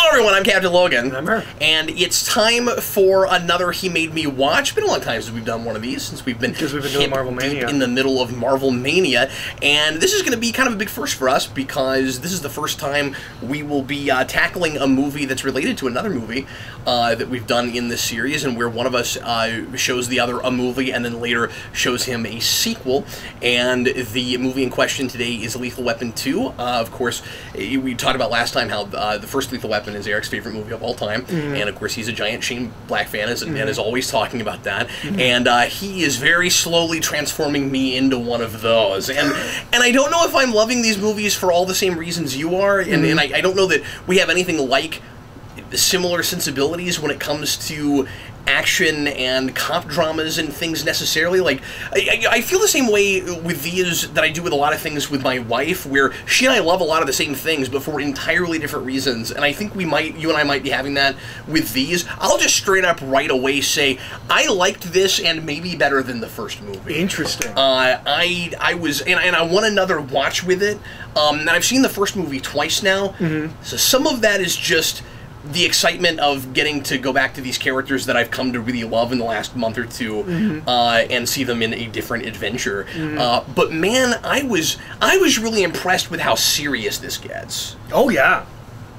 Everyone, I'm Captain Logan. I'm her. And it's time for another He Made Me Watch. It's been a long time since we've done one of these, since we've been doing Marvel Mania. In the middle of Marvel Mania. And this is going to be kind of a big first for us, because this is the first time we will be tackling a movie that's related to another movie that we've done in this series, and where one of us shows the other a movie and then later shows him a sequel. And the movie in question today is Lethal Weapon 2. Of course, we talked about last time how the first Lethal Weapon is Eric's favorite movie of all time, and of course he's a giant Shane Black fan and is always talking about that, and he is very slowly transforming me into one of those, and I don't know if I'm loving these movies for all the same reasons you are, and I don't know that we have anything like similar sensibilities when it comes to action and cop dramas and things necessarily. Like, I feel the same way with these that I do with a lot of things with my wife, where she and I love a lot of the same things, but for entirely different reasons. And I think you and I might be having that with these. I'll just straight up right away say, I liked this and maybe better than the first movie. Interesting. I was, and I want another watch with it. And I've seen the first movie twice now, so some of that is just the excitement of getting to go back to these characters that I've come to really love in the last month or two, and see them in a different adventure. But man, I was really impressed with how serious this gets. Oh yeah,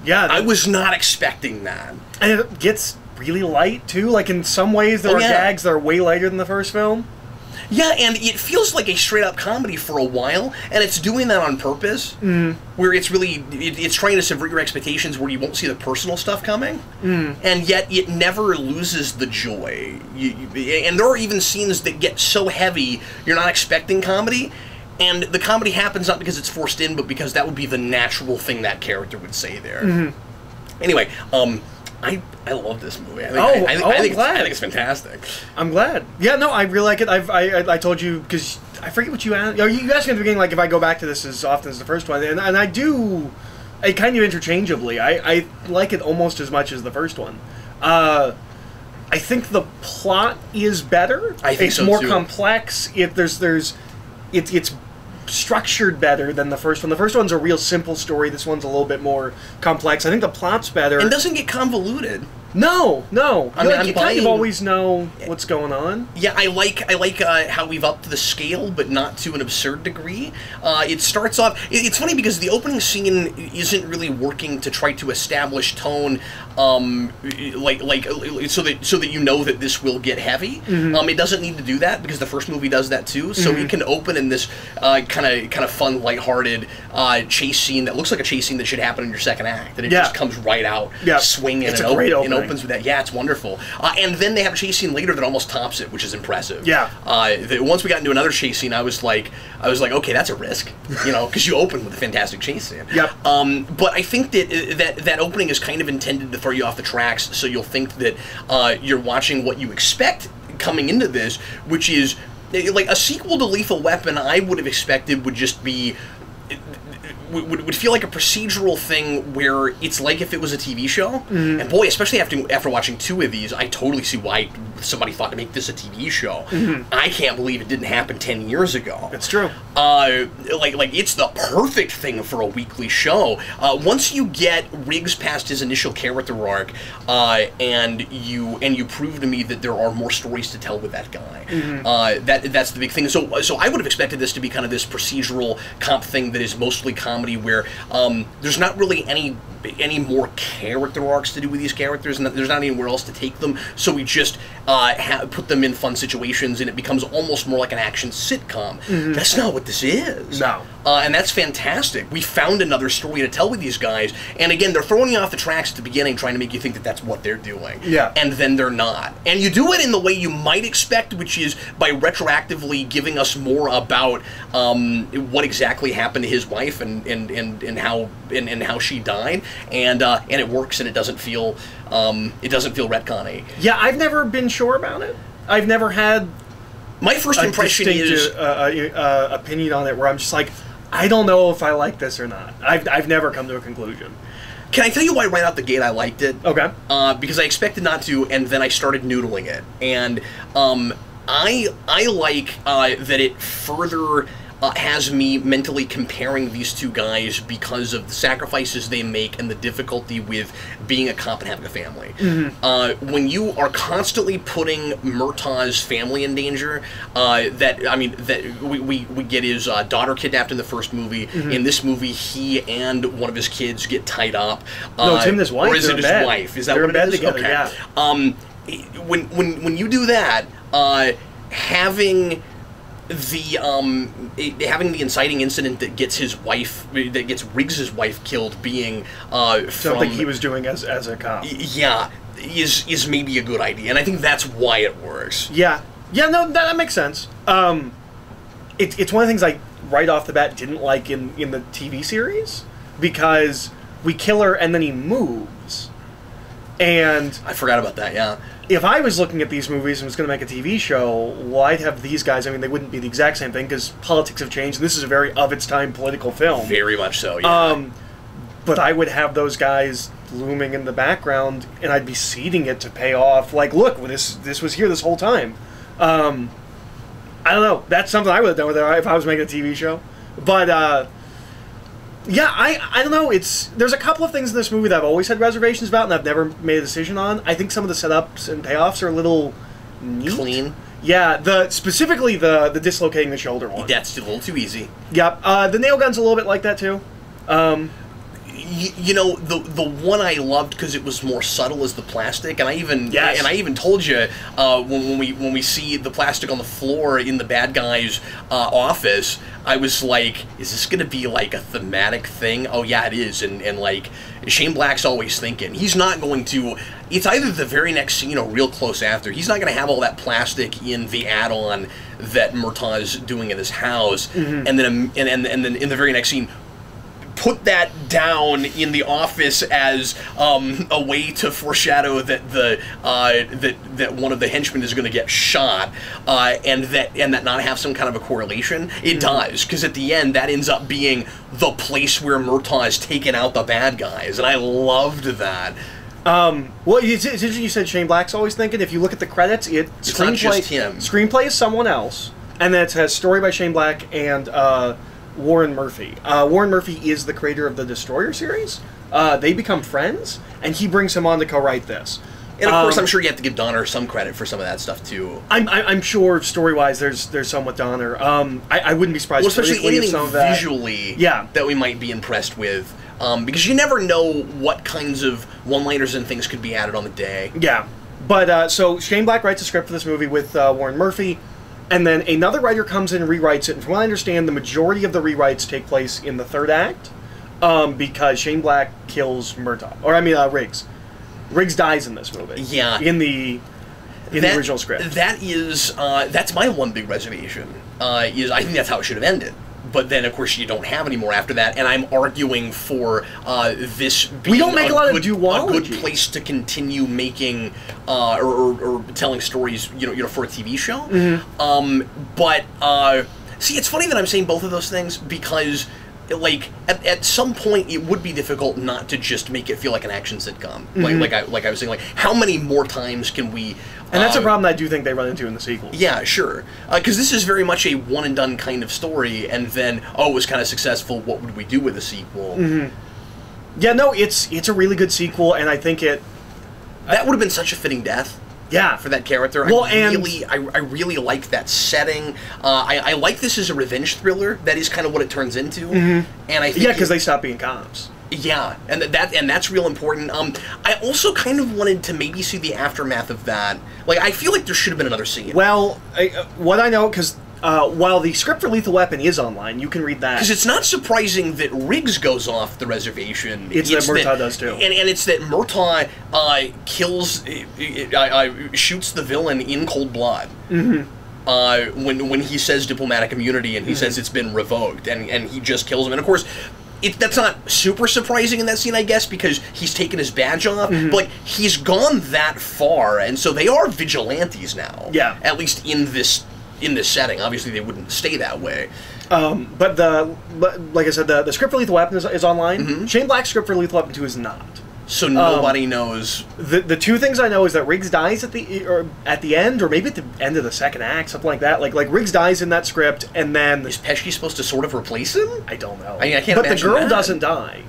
yeah. I was not expecting that. And it gets really light too. Like, in some ways, there are gags that are way lighter than the first film. Yeah, and it feels like a straight-up comedy for a while, and it's doing that on purpose, where it's really, it's trying to subvert your expectations where you won't see the personal stuff coming, and yet it never loses the joy. And there are even scenes that get so heavy, you're not expecting comedy, and the comedy happens not because it's forced in, but because that would be the natural thing that character would say there. Anyway, I love this movie. I think it's fantastic. I'm glad. Yeah, no, I really like it. I told you, because I forget what you asked. You asked me at the beginning, like, if I go back to this as often as the first one, and I do, kind of interchangeably. I like it almost as much as the first one. I think the plot is better. I think it's more complex. It's structured better than the first one. The first one's a real simple story. This one's a little bit more complex. I think the plot's better. And doesn't get convoluted. No. I mean, you kind of always know what's going on. Yeah, I like how we've upped the scale, but not to an absurd degree. It starts off. It's funny because the opening scene isn't really working to try to establish tone, so that you know that this will get heavy. It doesn't need to do that because the first movie does that too. So it can open in this kind of fun, lighthearted chase scene that looks like a chase scene that should happen in your second act, and it just comes right out swinging. It's a great opening. Opens with that. Yeah, it's wonderful. And then they have a chase scene later that almost tops it, which is impressive. Yeah. Once we got into another chase scene, I was like, okay, that's a risk, because you open with a fantastic chase scene. Yep. But I think that opening is kind of intended to throw you off the tracks, so you'll think that you're watching what you expect coming into this, which is like a sequel to Lethal Weapon. I would have expected would just be. Would feel like a procedural thing where it's like if it was a TV show. And boy, especially after watching two of these, I totally see why somebody thought to make this a TV show. I can't believe it didn't happen 10 years ago. That's true. Like it's the perfect thing for a weekly show. Once you get Riggs past his initial character arc, and you prove to me that there are more stories to tell with that guy. That's the big thing. So I would have expected this to be kind of this procedural comp thing that is mostly comedy, where there's not really any more character arcs to do with these characters, and there's not anywhere else to take them, so we just put them in fun situations, and it becomes almost more like an action sitcom. That's not what this is. No. And that's fantastic. We found another story to tell with these guys, and again, they're throwing you off the tracks at the beginning, trying to make you think that that's what they're doing. Yeah. And then they're not. And you do it in the way you might expect, which is by retroactively giving us more about what exactly happened to his wife and how she died, and it works, and it doesn't feel retcon-y. Yeah, I've never been sure about it. I've never had my first impression is opinion on it where I'm just like, I don't know if I like this or not. I've never come to a conclusion. Can I tell you why right out the gate I liked it? Okay. Because I expected not to, and then I started noodling it, and I like that it further has me mentally comparing these two guys because of the sacrifices they make and the difficulty with being a cop and having a family. When you are constantly putting Murtaugh's family in danger, that we get his daughter kidnapped in the first movie. In this movie, he and one of his kids get tied up. No, it's him and his wife. Or is it his wife? Is that They're what in bed it is? together, Okay. yeah. When you do that, having the inciting incident that gets Riggs's wife killed being something he was doing as a cop. Yeah, is maybe a good idea, and I think that's why it works. Yeah, no, that makes sense. It's one of the things I right off the bat didn't like in the TV series, because we kill her and then he moves, and I forgot about that. Yeah. If I was looking at these movies and was going to make a TV show, well, I'd have these guys. I mean, they wouldn't be the exact same thing because politics have changed, and this is a very of its time political film. Very much so, yeah. But I would have those guys looming in the background, and I'd be seeding it to pay off. Like, look, this was here this whole time. I don't know. That's something I would have done with it if I was making a TV show. But, yeah, I don't know. There's a couple of things in this movie that I've always had reservations about, and I've never made a decision on. I think some of the setups and payoffs are a little neat. Clean. Yeah, specifically the dislocating the shoulder one. That's a little too easy. Yep. The nail gun's a little bit like that too. You know, the one I loved because it was more subtle is the plastic, and I even told you when we see the plastic on the floor in the bad guy's office, I was like, is this going to be like a thematic thing? Oh yeah, it is, and like Shane Black's always thinking he's not going to. It's either the very next scene or real close after. He's not going to have all that plastic in the add-on that Murtaugh's doing in his house, and then in the very next scene, put that down in the office as a way to foreshadow that that one of the henchmen is going to get shot, and that not have some kind of a correlation. It does, because at the end that ends up being the place where Murtaugh has taken out the bad guys, and I loved that. Well, it's interesting you said Shane Black's always thinking. If you look at the credits, it's not just him. Screenplay is someone else, and then it has story by Shane Black and Warren Murphy. Warren Murphy is the creator of the Destroyer series. They become friends, and he brings him on to co-write this. And of course, I'm sure you have to give Donner some credit for some of that stuff too. I'm sure story-wise, there's some with Donner. I wouldn't be surprised. Well, especially anything some of that, visually, that we might be impressed with, because you never know what kinds of one-liners and things could be added on the day. Yeah, but so Shane Black writes a script for this movie with Warren Murphy. And then another writer comes in and rewrites it. And from what I understand, the majority of the rewrites take place in the third act, because Shane Black kills Murtaugh. Or, I mean, Riggs. Riggs dies in this movie. Yeah. In the original script. That's my one big reservation. I think that's how it should have ended. But then, of course, you don't have any more after that, and I'm arguing for this being we don't make a lot of duology. A good place to continue making or telling stories, for a TV show. See, it's funny that I'm saying both of those things because, like, at some point, it would be difficult not to just make it feel like an action sitcom. Like I was saying, like, how many more times can we? And that's a problem that I do think they run into in the sequels. Yeah, sure. Because this is very much a one-and-done kind of story, and then, it was kind of successful, what would we do with a sequel? Yeah, no, it's a really good sequel, and I think it... That would have been such a fitting death. Yeah. For that character. Well, I really like that setting. I like this as a revenge thriller. That is kind of what it turns into. And I think... Yeah, because they stop being cops. Yeah, and that's real important. I also kind of wanted to maybe see the aftermath of that. Like, I feel like there should have been another scene. Well, what I know, because while the script for Lethal Weapon is online, you can read that. Because it's not surprising that Riggs goes off the reservation. It's that Murtaugh does too. And it's that Murtaugh shoots the villain in cold blood. When he says diplomatic immunity and he says it's been revoked, and he just kills him. And of course, that's not super surprising in that scene, I guess, because he's taken his badge off. But like, he's gone that far, and so they are vigilantes now. Yeah. At least in this in this setting. Obviously, they wouldn't stay that way. But like I said, the script for Lethal Weapon is online. Shane Black's script for Lethal Weapon 2 is not. So nobody knows. The two things I know is that Riggs dies at the end, or maybe at the end of the second act, something like that. Like Riggs dies in that script, and then Is Pesci supposed to sort of replace him? I don't know. I mean, I can't But the imagine girl that. doesn't die.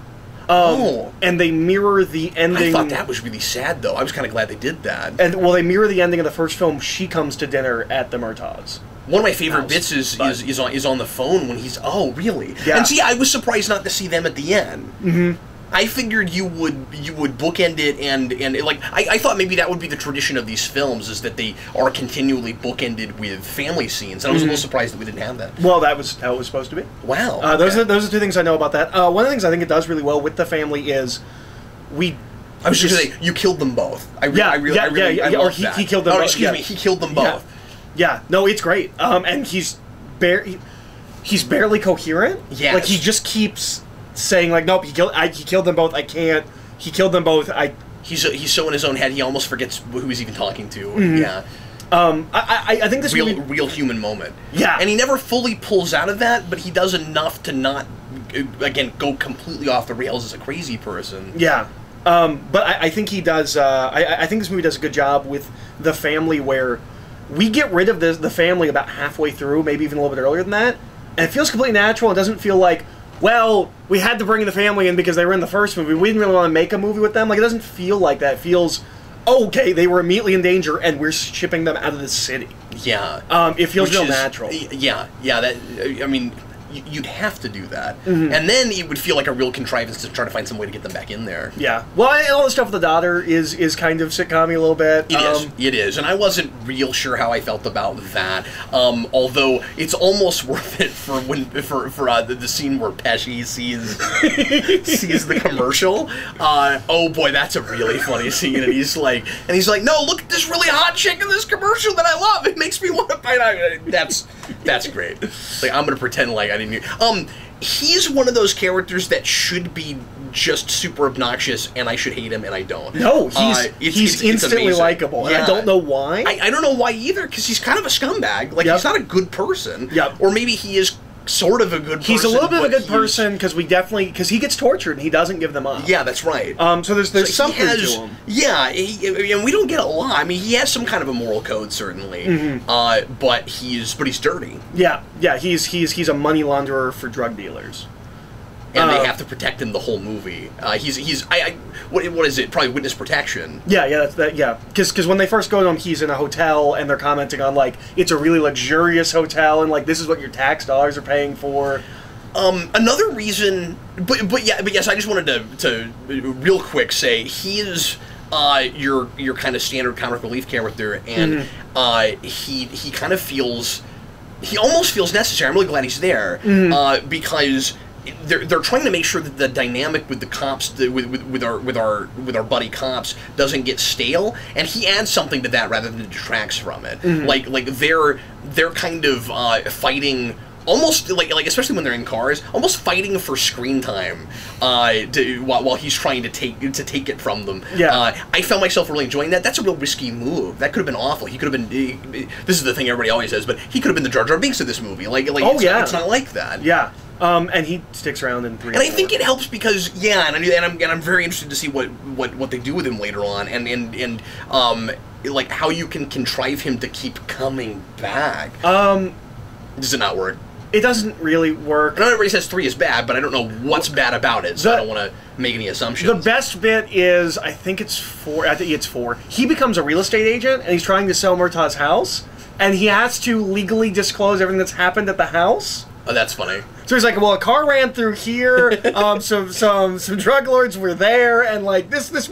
And they mirror the ending. I thought that was really sad, though. I was kind of glad they did that. And well, they mirror the ending of the first film. She comes to dinner at the Murtaughs. One of my favorite House, bits is but- on the phone when he's really. Yeah. And see, I was surprised not to see them at the end. I figured you would bookend it and like I thought maybe that would be the tradition of these films, is that they are continually bookended with family scenes. And I was a little surprised that we didn't have that. Well, that was how it was supposed to be. Wow. Those are two things I know about that. One of the things I think it does really well with the family is I was just going to say, you killed them both. I love he that. killed them both. Excuse me, he killed them both. Yeah, no, it's great. And he's barely coherent. Yes. Like, he just keeps saying, like, nope, he killed them both. I can't. He killed them both. He's so in his own head, he almost forgets who he's even talking to. Yeah. I think this real human moment. Yeah. And he never fully pulls out of that, but he does enough to not, again, go completely off the rails as a crazy person. Yeah. But I think he does. I think this movie does a good job with the family, where we get rid of the family about halfway through, maybe even a little bit earlier than that, and it feels completely natural. It doesn't feel like, well, we had to bring the family in because they were in the first movie. We didn't really want to make a movie with them. Like, it doesn't feel like that. It feels, okay, they were immediately in danger, and we're shipping them out of the city. Yeah. It feels real natural. Yeah. That, I mean, you'd have to do that. And then it would feel like a real contrivance to try to find some way to get them back in there. Yeah. Well, and all the stuff with the daughter is kind of sitcom-y a little bit. It is. And I wasn't real sure how I felt about that. Although it's almost worth it for the scene where Pesci sees the commercial. Oh boy, that's a really funny scene. And he's like, no, look at this really hot chick in this commercial that I love. It makes me want to bite out. That's great. Like, I'm gonna pretend like I didn't hear. He's one of those characters that should be just super obnoxious, and I should hate him, and I don't. No, he's instantly likable, and I don't know why. I don't know why either, because he's kind of a scumbag. Like, he's not a good person. Or maybe he is sort of a good person. He's a little bit of a good person, because he gets tortured, and he doesn't give them up. Yeah, that's right. So there's something to him. Yeah, and we don't get a lot. I mean, he has some kind of a moral code, certainly. But he's dirty. Yeah, he's a money launderer for drug dealers. And they have to protect him the whole movie. What is it? Probably witness protection. Yeah, because when they first go to him, he's in a hotel, and they're commenting on, like, it's a really luxurious hotel, and, like, this is what your tax dollars are paying for. Another reason, but yes, I just wanted to real quick say he is your kind of standard comic relief character, and he kind of almost feels necessary. I'm really glad he's there because they're trying to make sure that the dynamic with the cops, with our buddy cops, doesn't get stale, and he adds something to that rather than detracts from it. Like they're kind of fighting. Almost like especially when they're in cars, almost fighting for screen time, while he's trying to take it from them. Yeah, I found myself really enjoying that. That's a real risky move. That could have been awful. He could have been. This is the thing everybody always says, but he could have been the Jar Jar Binks of this movie. It's not like that. Yeah. And he sticks around in 3 and 4. I think it helps because I'm very interested to see what they do with him later on, and like how you can contrive him to keep coming back. Does it not work? It doesn't really work. I know everybody says 3 is bad, but I don't know what's bad about it, so I don't want to make any assumptions. The best bit is, I think it's 4. He becomes a real estate agent, and he's trying to sell Murtaugh's house, and he has to legally disclose everything that's happened at the house. Oh, that's funny. So he's like, well, a car ran through here, some drug lords were there, and like this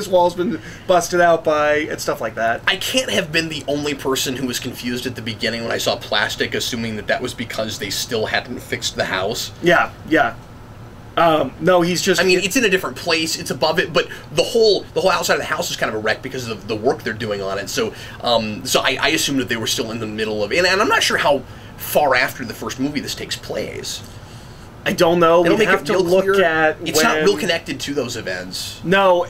wall's been busted out by, and stuff like that. I can't have been the only person who was confused at the beginning when I saw plastic, assuming that was because they still hadn't fixed the house. Yeah. No, he's just... I mean, it's in a different place, it's above it, but the whole outside of the house is kind of a wreck because of the work they're doing on it, so I assumed that they were still in the middle of it, and I'm not sure how far after the first movie this takes place. I don't know. We have to look at it's not real connected to those events. No,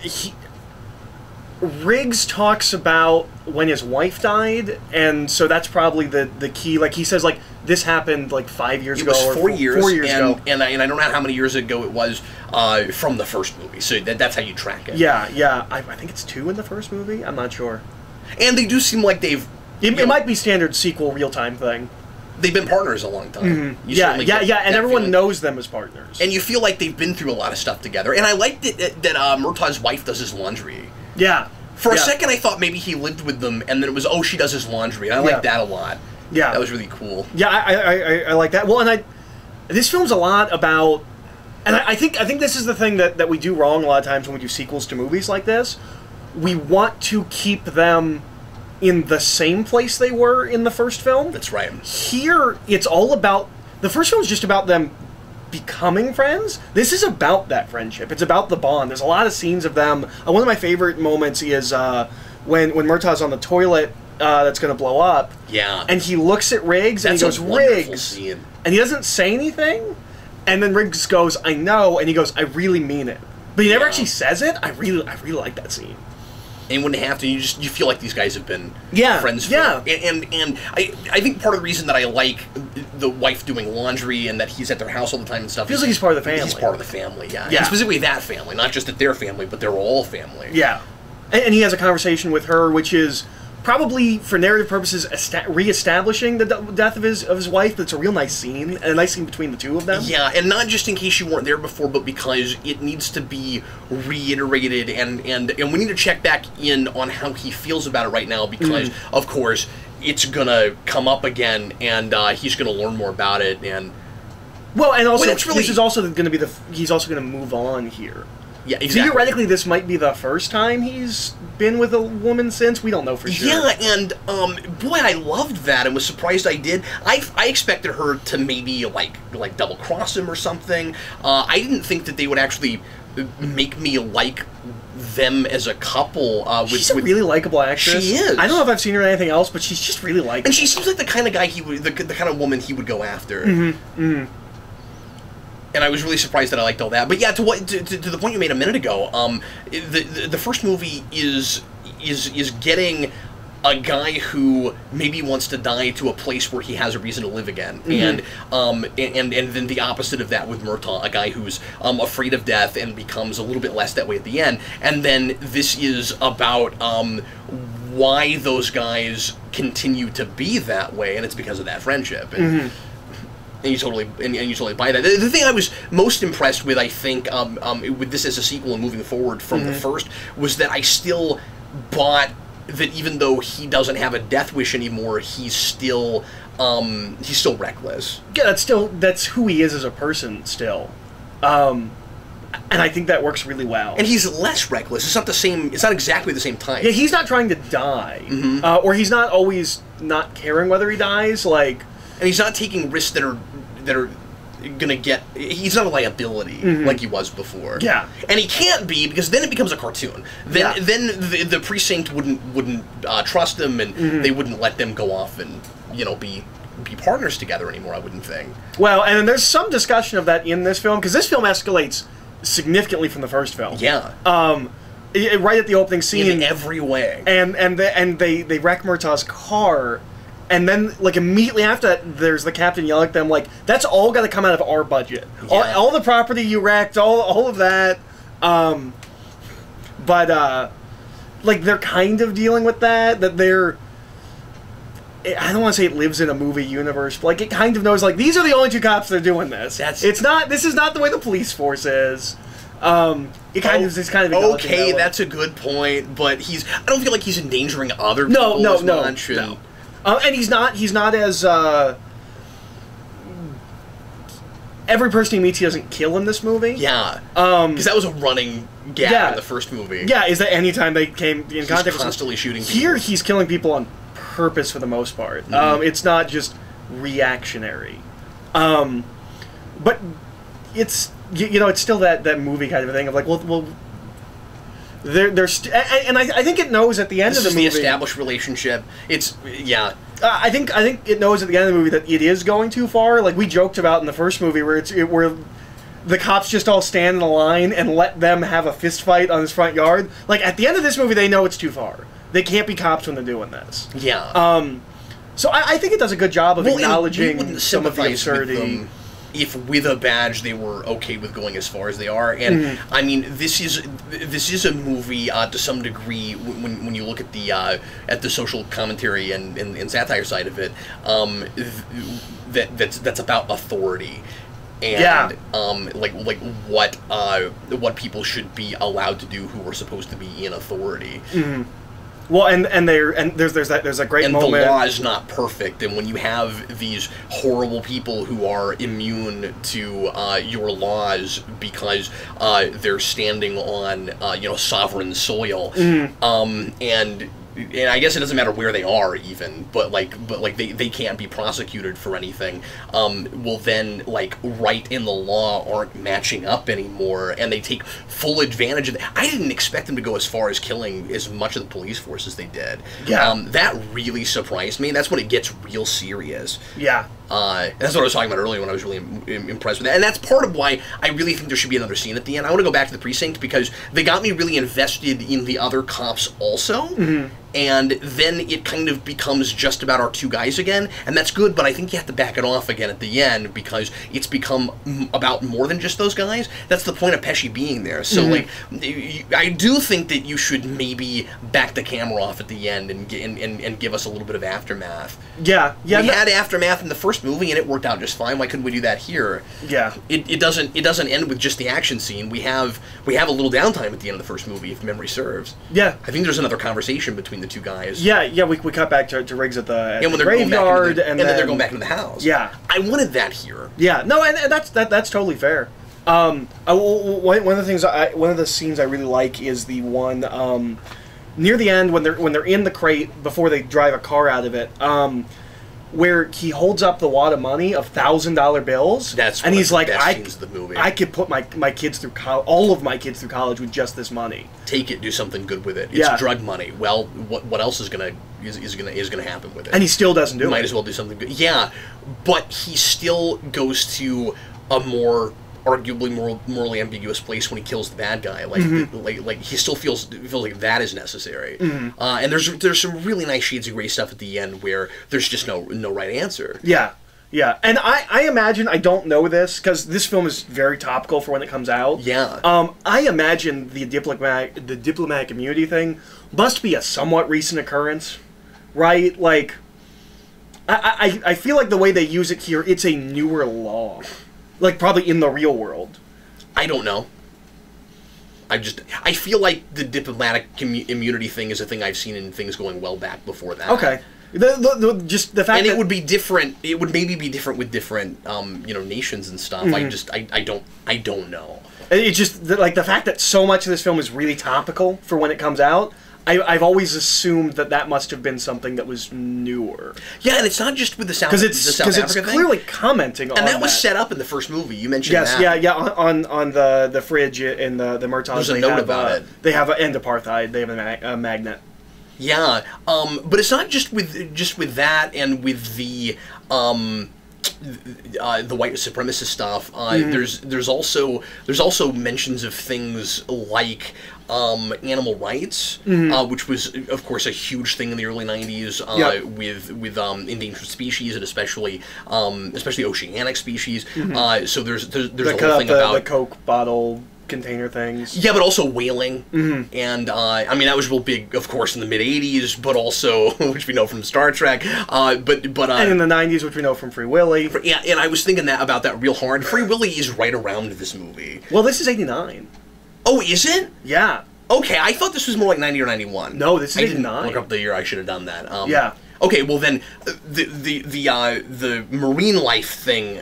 Riggs talks about when his wife died, and so that's probably the key. Like he says, like this happened like 5 years ago. It was 4 years. 4 years ago, and I don't know how many years ago it was from the first movie. So that's how you track it. Yeah. I think it's 2 in the first movie. I'm not sure. And they do seem like they've. It might be standard sequel real time thing. They've been partners a long time. Mm-hmm. Yeah, and everyone knows them as partners. And you feel like they've been through a lot of stuff together. And I like that Murtaugh's wife does his laundry. Yeah. For a second, I thought maybe he lived with them, and then it was, oh, she does his laundry. And I like that a lot. Yeah. That was really cool. Yeah, I like that. Well, and this film's a lot about... And I think this is the thing that we do wrong a lot of times when we do sequels to movies like this. We want to keep them in the same place they were in the first film. That's right. Here, it's all about... The first film is just about them becoming friends. This is about that friendship. It's about the bond. There's a lot of scenes of them. One of my favorite moments is when Murtaugh's on the toilet that's going to blow up. Yeah. And he looks at Riggs and he goes, Riggs. Scene. And he doesn't say anything. And then Riggs goes, I know. And he goes, I really mean it. But he never actually says it. I really like that scene. And you wouldn't have to. You feel like these guys have been friends. And I think part of the reason that I like the wife doing laundry and that he's at their house all the time and stuff. Feels like he's part of the family. He's part of the family. Yeah. And specifically that family, not just that they're family, but they're all family. Yeah. And he has a conversation with her, which is probably for narrative purposes re-establishing the death of his wife, but it's a real nice scene, and a nice scene between the two of them. Yeah, and not just in case you weren't there before, but because it needs to be reiterated, and we need to check back in on how he feels about it right now, because of course it's gonna come up again, and he's gonna learn more about it, and also this is also going to be he's also going to move on here. Yeah, exactly. Theoretically, this might be the first time he's been with a woman since. We don't know for sure. Yeah, and boy, I loved that and was surprised I did. I expected her to maybe like double cross him or something. I didn't think that they would actually make me like them as a couple. She's a really likable actress. She is. I don't know if I've seen her in anything else, but she's just really likable. And she seems like the kind of guy the kind of woman he would go after. And I was really surprised that I liked all that. But yeah, to the point you made a minute ago, the first movie is getting a guy who maybe wants to die to a place where he has a reason to live again, and then the opposite of that with Murtaugh, a guy who's afraid of death and becomes a little bit less that way at the end. And then this is about why those guys continue to be that way, and it's because of that friendship. And, And you totally buy that. The thing I was most impressed with, I think, with this as a sequel and moving forward from the first, was that I still bought that even though he doesn't have a death wish anymore, he's still reckless. Yeah, that's who he is as a person still. And I think that works really well. And he's less reckless. It's not the same. It's not exactly the same type. Yeah, he's not trying to die, or he's not always not caring whether he dies. And he's not taking risks that are gonna get. He's not a liability like he was before. Yeah, and he can't be, because then it becomes a cartoon. Then the precinct wouldn't trust him, and they wouldn't let them go off and be partners together anymore. I wouldn't think. Well, and there's some discussion of that in this film, because this film escalates significantly from the first film. Yeah. Right at the opening scene, in every way, and they wreck Murtaugh's car. And then, immediately after that, there's the captain yelling at them, that's all got to come out of our budget. Yeah. All the property you wrecked, all of that. But they're kind of dealing with that they're... I don't want to say it lives in a movie universe, but, it kind of knows, these are the only two cops that are doing this. This is not the way the police force is. It's kind of okay, that's a good point, but I don't feel like he's endangering other people as much. No. And he's not as, every person he meets he doesn't kill in this movie. Yeah. Because that was a running gag in the first movie. Yeah, is that anytime they came in contact with constantly shooting people. Here he's killing people on purpose for the most part. It's not just reactionary. But it's, it's still that movie kind of a thing of well, and I think it knows at the end of the movie. This is the established relationship. I think it knows at the end of the movie that it is going too far. We joked about in the first movie where where the cops just all stand in a line and let them have a fist fight on his front yard. At the end of this movie, they know it's too far. They can't be cops when they're doing this. Yeah. So I think it does a good job of acknowledging some of the absurdity. If with a badge they were okay with going as far as they are, and I mean this is a movie to some degree when you look at the social commentary and satire side of it, that's about authority. And like what people should be allowed to do who are supposed to be in authority. Well, and there's a great moment. And the law is not perfect, and when you have these horrible people who are immune to your laws because they're standing on sovereign soil, and I guess it doesn't matter where they are even, but they can't be prosecuted for anything. Well, then right in the law aren't matching up anymore, and they take full advantage of that. I didn't expect them to go as far as killing as much of the police force as they did. Yeah, that really surprised me. And that's when it gets real serious. Yeah. That's what I was talking about earlier when I was really impressed with that. And that's part of why I really think there should be another scene at the end. I want to go back to the precinct because they got me really invested in the other cops also. And then it kind of becomes just about our two guys again, and that's good, but I think you have to back it off again at the end because it's become about more than just those guys. That's the point of Pesci being there. So, I do think that you should maybe back the camera off at the end and give us a little bit of aftermath. Yeah. We had aftermath in the first movie, and it worked out just fine. Why couldn't we do that here? Yeah. It doesn't end with just the action scene. We have a little downtime at the end of the first movie, if memory serves. Yeah. I think there's another conversation between the two guys. Yeah, we cut back to Riggs at the graveyard, and then they're going back into the house. Yeah. I wanted that here. Yeah, no, and that's totally fair. One of the scenes I really like is the one near the end when they're in the crate before they drive a car out of it. Where he holds up the wad of money of $1,000 bills, and he's like, I could put my kids through all of my kids through college with just this money. Take it, do something good with it. It's drug money. Well, what else is gonna happen with it? And he still doesn't do it. Might as well do something good. Yeah, but he still goes to a more arguably morally ambiguous place when he kills the bad guy. Like he still feels like that is necessary. And there's some really nice shades of gray stuff at the end where there's just no right answer. Yeah. And I imagine, I don't know this because this film is very topical for when it comes out. Yeah. I imagine the diplomatic immunity thing must be a somewhat recent occurrence, right? Like, I feel like the way they use it here, it's a newer law. Like, probably in the real world. I don't know. I feel like the diplomatic immunity thing is a thing I've seen in things going well back before that. Okay. Just the fact and that it would be different. It would maybe be different with different, nations and stuff. I don't know. It's just like the fact that so much of this film is really topical for when it comes out. I've always assumed that must have been something that was newer. Yeah, and it's not just with the South Africa thing. Because it's clearly commenting on that. And that was set up in the first movie. You mentioned that. Yes, yeah, on the fridge in the Murtaugh. There's a note about it. They have end apartheid. They have a magnet. Yeah, but it's not just with that and with the white supremacist stuff. There's also mentions of things like animal rights, which was of course a huge thing in the early '90s with endangered species and especially oceanic species. So there's a whole thing about the Coke bottle container things. Yeah, but also whaling. And I mean that was real big, of course, in the mid '80s, but also which we know from Star Trek. But and in the '90s, which we know from Free Willy. Yeah, and I was thinking about that real hard. Free Willy is right around this movie. Well, this is '89. Oh, is it? Yeah. Okay, I thought this was more like 90 or 91. No, this is 89. I didn't look up the year. I should have done that. Yeah. Okay, well then, the marine life thing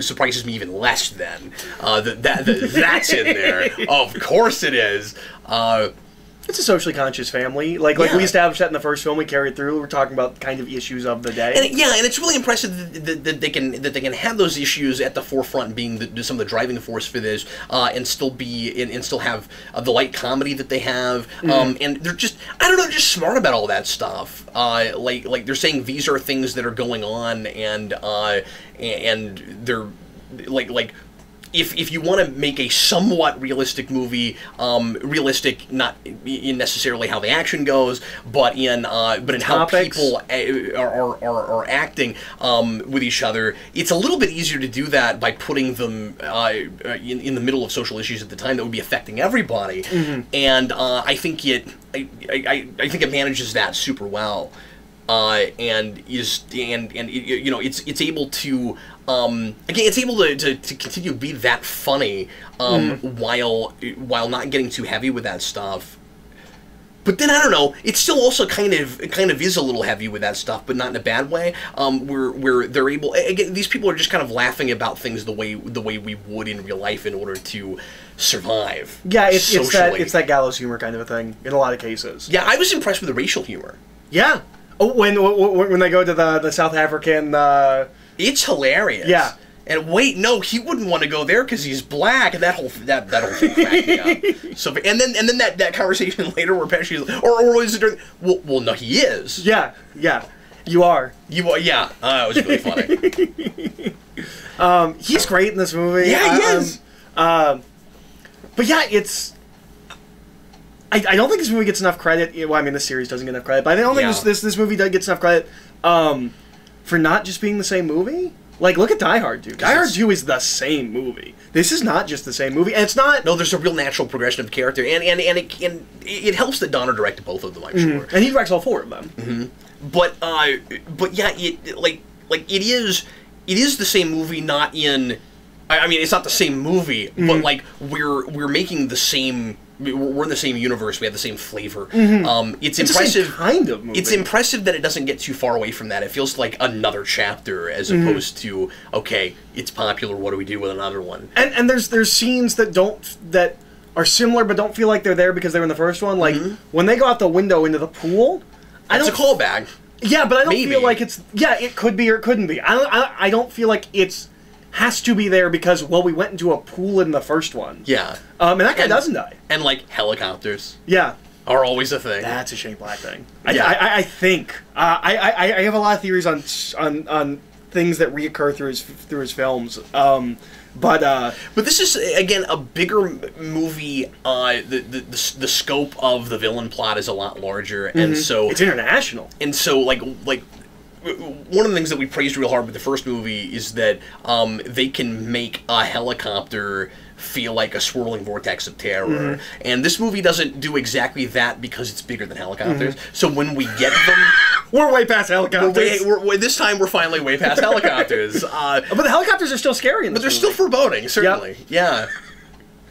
surprises me even less. Then that's in there. Of course it is. It's a socially conscious family. Like we established that in the first film. We carried through. We're talking about kind of issues of the day. And it's really impressive that they can have those issues at the forefront, being some of the driving force for this, and still have the light comedy that they have. And they're just they're just smart about all that stuff. Like they're saying these are things that are going on, and they're like if you want to make a somewhat realistic movie, realistic not in necessarily how the action goes, but in how people are acting with each other, it's a little bit easier to do that by putting them in the middle of social issues at the time that would be affecting everybody, and I think it manages that super well. And it's able to it's able to continue to be that funny while not getting too heavy with that stuff. But then I don't know, it still also kind of is a little heavy with that stuff, but not in a bad way. Where they're able, again, these people are just kind of laughing about things the way we would in real life in order to survive. Yeah, it's that gallows humor kind of a thing in a lot of cases. Yeah, I was impressed with the racial humor. Yeah. Oh, when they go to the South African... It's hilarious. Yeah. And wait, no, he wouldn't want to go there because he's black, and that whole thing cracked me up. So, and then that conversation later where Pesci's or is it? Well, no, he is. Yeah. You are. Yeah. It was really funny. He's great in this movie. Yeah, he is. But yeah, it's... I don't think this movie gets enough credit. Well, I mean, this series doesn't get enough credit, but I don't think this movie gets enough credit for not just being the same movie. Like, look at Die Hard 2. Die Hard 2 is the same movie. This is not just the same movie, and it's not... No, there's a real natural progression of character, and it helps that Donner directed both of them, I'm sure. And he directs all four of them. But yeah, it is the same movie, not in... I mean, it's not the same movie, but like we're making the same. We're in the same universe. We have the same flavor. It's impressive. The same kind of movie. It's impressive that it doesn't get too far away from that. It feels like another chapter as opposed to okay, it's popular. What do we do with another one? And there's scenes that are similar but don't feel like they're there because they were in the first one. Like when they go out the window into the pool. It's a callback. Yeah, but I don't feel like it's. Yeah, it could be or it couldn't be. I don't feel like it's. Has to be there because, well, we went into a pool in the first one. Yeah. And that guy doesn't die. And, like, helicopters. Yeah. Are always a thing. That's a Shane Black thing. Yeah. I think. I have a lot of theories on things that reoccur through his films. But this is, again, a bigger movie. The scope of the villain plot is a lot larger. And so... It's international. And so, like... One of the things that we praised real hard with the first movie is that they can make a helicopter feel like a swirling vortex of terror. And this movie doesn't do exactly that because it's bigger than helicopters. So when we get them... We're way past helicopters. This time we're finally way past helicopters. But the helicopters are still scary in this movie. Still foreboding, certainly. Yep. Yeah.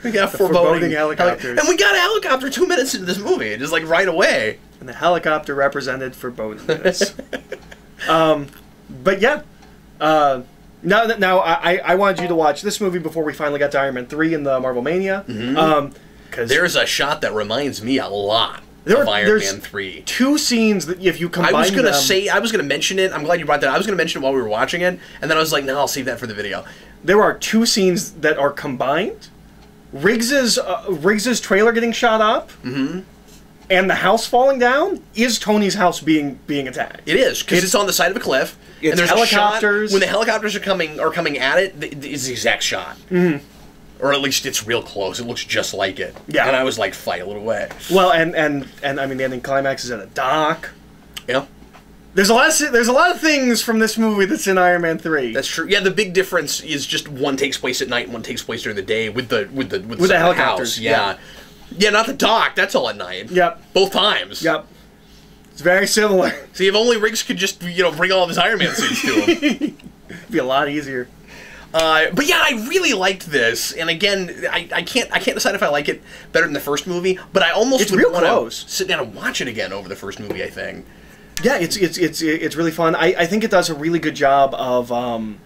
We got foreboding helicopters. And we got a helicopter 2 minutes into this movie, just like right away. And the helicopter represented forebodingness. But yeah, now I wanted you to watch this movie before we finally got to Iron Man 3 in the Marvel Mania. Because there's a shot that reminds me a lot of Iron Man 3. Two scenes that if you combine I was going to mention it. I'm glad you brought that. I was going to mention it while we were watching it, and then I was like, no, I'll save that for the video. There are two scenes that are combined. Riggs's trailer getting shot up. And the house falling down is Tony's house being attacked. It is, because it's on the side of a cliff. And there's helicopters. When the helicopters are coming at it, it's the exact shot. Or at least it's real close. It looks just like it. Yeah. And I was like, fight it away. Well, and I mean the ending climax is at a dock. Yeah. There's a lot of things from this movie that's in Iron Man 3. That's true. Yeah, the big difference is just one takes place at night and one takes place during the day with the helicopters. House. Yeah. Yeah, not the dock. That's all at night. Yep. Both times. Yep. It's very similar. See, if only Riggs could just, bring all of his Iron Man suits to him. It'd be a lot easier. But yeah, I really liked this, and again, I can't decide if I like it better than the first movie, but I almost would want to sit down and watch it again over the first movie, I think. Yeah, it's really fun. I think it does a really good job of I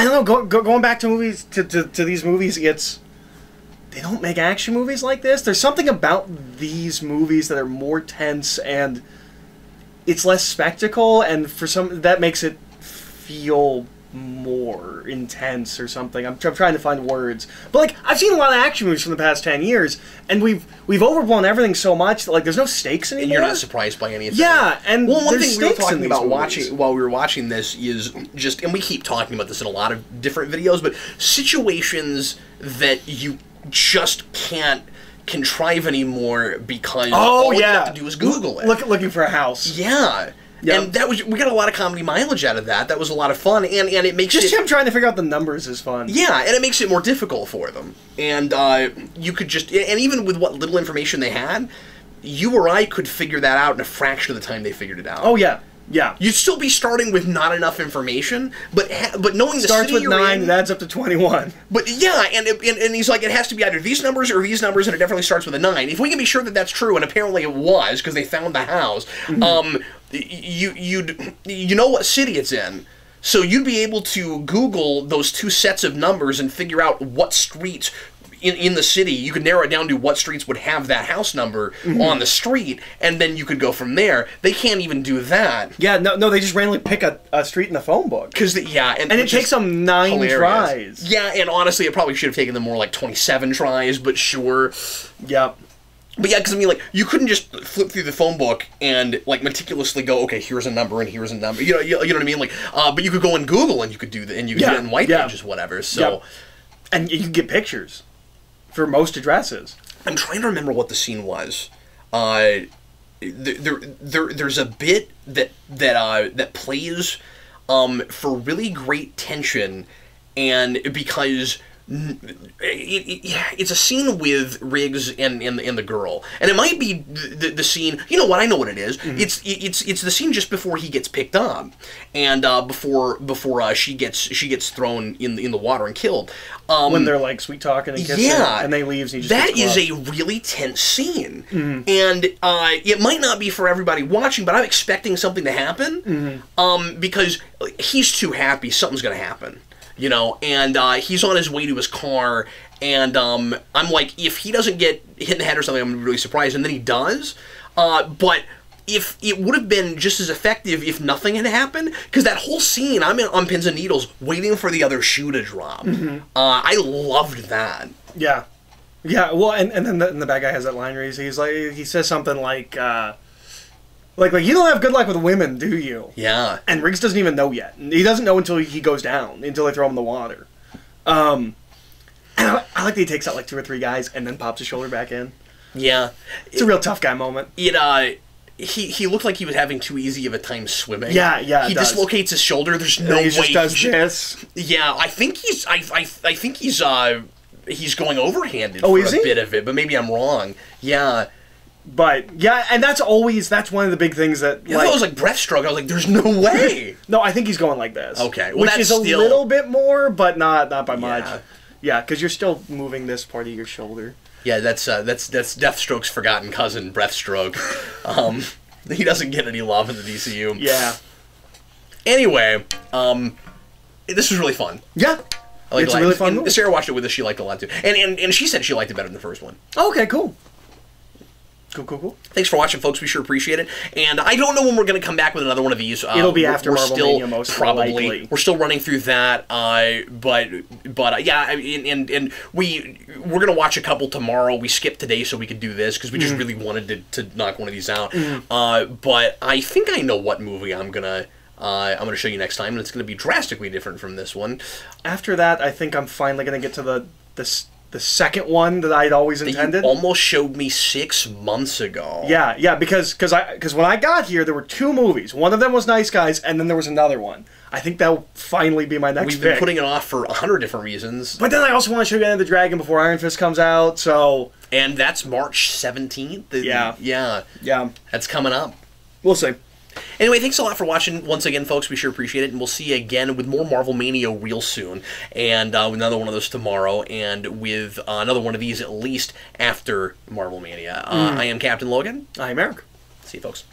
don't know, going back to movies to these movies, they don't make action movies like this. There's something about these movies that are more tense and it's less spectacle, and for some that makes it feel more intense or something. I'm trying to find words. But, like, I've seen a lot of action movies from the past 10 years, and we've overblown everything so much that, like, there's no stakes anymore. And you're not surprised by anything. Yeah, and well, one there's thing we were stakes in talking these about movies. while we were watching this is just, and we keep talking about this in a lot of different videos, but situations that you just can't contrive anymore because all you have to do is Google it. Looking for a house. Yeah. Yep. And that was, we got a lot of comedy mileage out of that. That was a lot of fun, and it makes just him trying to figure out the numbers is fun. Yeah, and it makes it more difficult for them. And you could just, and even with what little information they had, you or I could figure that out in a fraction of the time they figured it out. Oh yeah, yeah. You'd still be starting with not enough information, but knowing the starts city with you're 9, in, it adds up to 21. But yeah, and he's like, it has to be either these numbers or these numbers, and it definitely starts with a 9. If we can be sure that that's true, and apparently it was because they found the house, you know what city it's in. So you'd be able to Google those two sets of numbers and figure out what streets in the city. You could narrow it down to what streets would have that house number on the street, and then you could go from there. They can't even do that. Yeah, no, they just randomly pick a street in the phone book. And it takes them 9 tries. Yeah, and honestly, it probably should have taken them more like 27 tries, but sure. Yep. But yeah, because I mean, like, you couldn't just flip through the phone book and like meticulously go, okay, here's a number and here's a number. You know what I mean? Like, but you could go in Google and you could do that, and you could do it in white pages, whatever. So, and you could get pictures for most addresses. I'm trying to remember what the scene was. There's a bit that plays for really great tension, and because it's a scene with Riggs and the girl, and it might be the scene. You know what? I know what it is. It's the scene just before he gets picked up, and before she gets thrown in the water and killed. When they're like sweet talking and kissing, and they leaves. And he just that is a really tense scene, and it might not be for everybody watching, but I'm expecting something to happen, because he's too happy. Something's gonna happen. You know, and he's on his way to his car, and I'm like, if he doesn't get hit in the head or something, I'm really surprised, and then he does. But if it would have been just as effective if nothing had happened, because that whole scene, I'm on pins and needles waiting for the other shoe to drop. I loved that. Yeah, yeah. Well, and then the bad guy has that line where he's like, he says something like. Like you don't have good luck with women, do you? Yeah. And Riggs doesn't even know yet. He doesn't know until he goes down, until they throw him in the water. And I like that he takes out like 2 or 3 guys and then pops his shoulder back in. Yeah. It's a real tough guy moment. He looked like he was having too easy of a time swimming. Yeah. He dislocates his shoulder. There's no way he just does this. Yeah, I think he's he's going overhanded for a bit of it, but maybe I'm wrong. Yeah. But yeah, and that's one of the big things that I thought it was like breaststroke. I was like, "There's no way." No, I think he's going like this. Okay, well, which that's is a little bit more, but not by much. Yeah, because you're still moving this part of your shoulder. Yeah, that's Deathstroke's forgotten cousin, Breathstroke. He doesn't get any love in the DCU. Yeah. Anyway, this was really fun. Yeah. It's a really fun movie. Sarah watched it with us. She liked it a lot too, and she said she liked it better than the first one. Okay, cool. Cool. Thanks for watching, folks. We sure appreciate it. And I don't know when we're going to come back with another one of these. It'll be after Marvel Mania, most probably. likely. We're still running through that. But yeah, and we're going to watch a couple tomorrow. We skipped today so we could do this because we just really wanted to knock one of these out. But I think I know what movie I'm gonna show you next time, and it's going to be drastically different from this one. After that, I think I'm finally going to get to the second one that I'd always intended. You almost showed me 6 months ago. Yeah, because when I got here, there were 2 movies. One of them was Nice Guys, and then there was another one. I think that'll finally be my next We've been putting it off for 100 different reasons. But then I also want to show you Enter the Dragon before Iron Fist comes out, so... And that's March 17th. Yeah. That's coming up. We'll see. Anyway, thanks a lot for watching once again, folks. We sure appreciate it, and we'll see you again with more Marvel Mania real soon, and with another one of those tomorrow, and with another one of these at least after Marvel Mania. I am Captain Logan. I'm Eric. See you, folks.